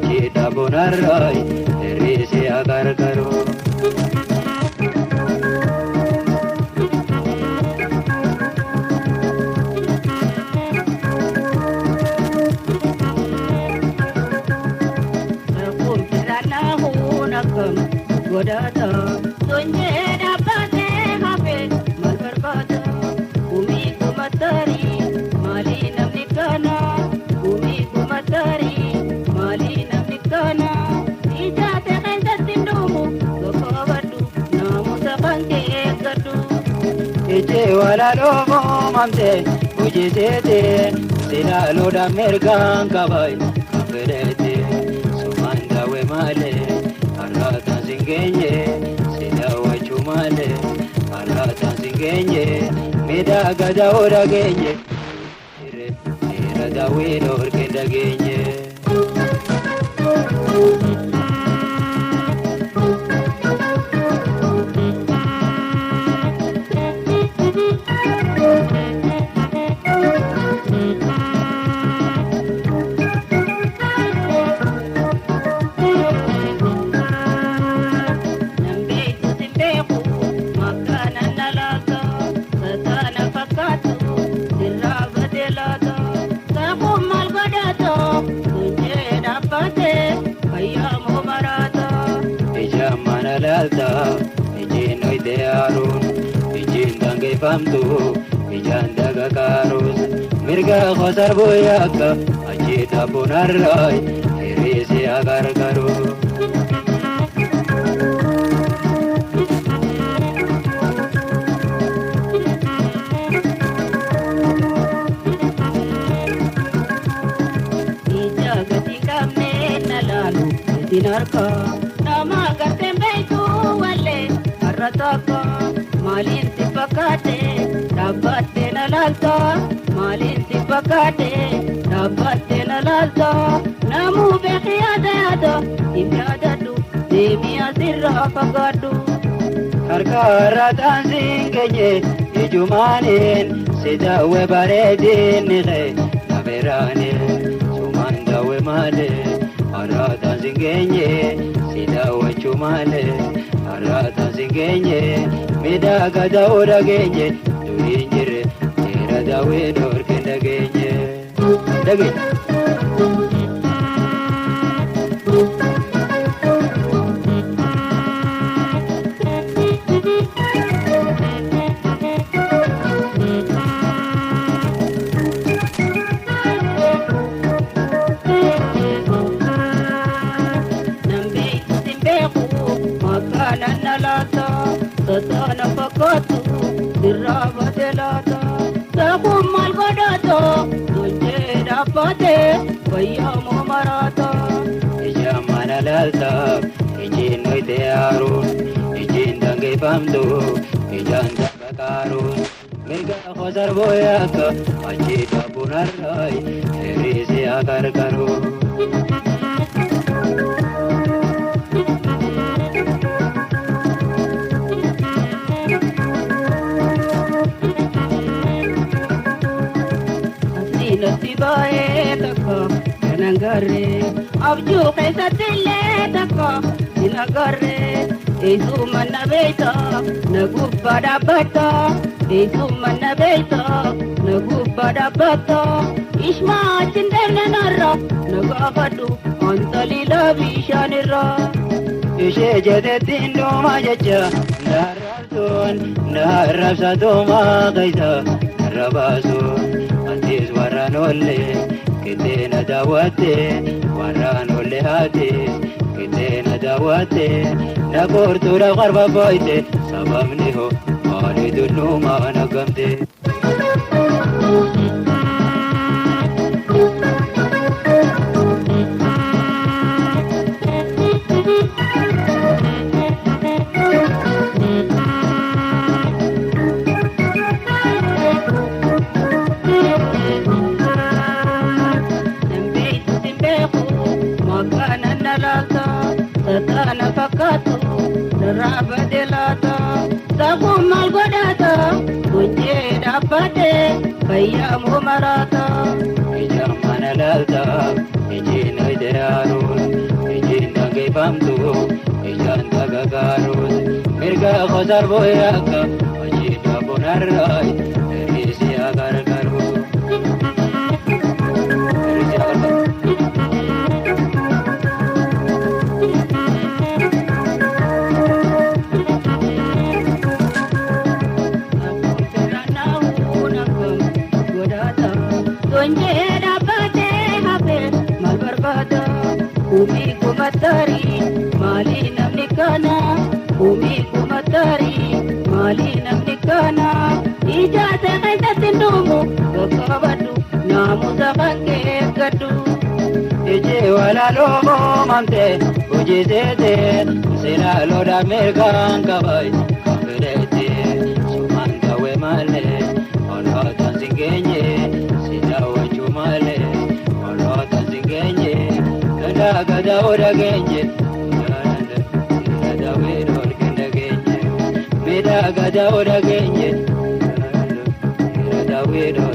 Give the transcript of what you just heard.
ajida bonarrai risi agar karo godata sonye dabate hape markarbata umi kumatari mali namnikana umi kumatari mali namnikana ijate kenda tindumu gopawadu namusa bange gadu eje wala lomo mamte ujitete silalo da mergan kabai kaferete sumanda we male arata singenye sida wachumale arata singenye meda gada ora genye ira da wino orkenda genye lalta ijin oide arun ijin dange famtu ijan daga karus mirga khosar boyaka ajita bonarrai risi agar karo ijagati kame nalalu dinarka nama gatembetu wale arrataka malin tipakate dabate nalalta malin tipakate dabate nalalta namu bekhiyada yada imyadadu demiya sirra fagadu harkaratan singenye ijumanin sida we baredin ne naberane sumanda we male aratan singenye sida wachumale arata singenye meda gada ora genye duinjire era dawe dor kenda genye dagi Satana fakatu diraba delata takum malgodato tunje dapate bayamo marata ijamana lalta ijin oide arun ijin dange famtu ijan daga karun mirga khosar boyaka ajita bonarrai risi agar karo Tibae tako nangare abju kaisa tille tako nangare ezu manabeta nagu pada bata ezu manabeta nagu pada bata isma chinderna narra nagu afadu antali la vishanira ishe jede tindu majaja nararton narabsato ma kaisa rabasun antis waranolle kitena dawate waranolle hatis kitena dawate na kortura qarba boite sababni ho mali dunnu ma nagamte Satana fakatu daraba delata takum malgodata tunje dapate bayamo marata ijamana lalta ijin oide arun kamtu ijan tagagarus mirga khazar boyaka ajida bonarai risi agar karu risi agar Umi kumatari mali namnikana Umi kumatari mali namnikana Ijata kaita tindumu kakabadu namu sabake kadu Ije wala lomo mamte uji zete Sila loda mergan kabai kaberete Sumanta we male Olota zingenye Sila wachu male Olota zingenye Gada ora genje gada wero genda genje meda gada ora genje gada wero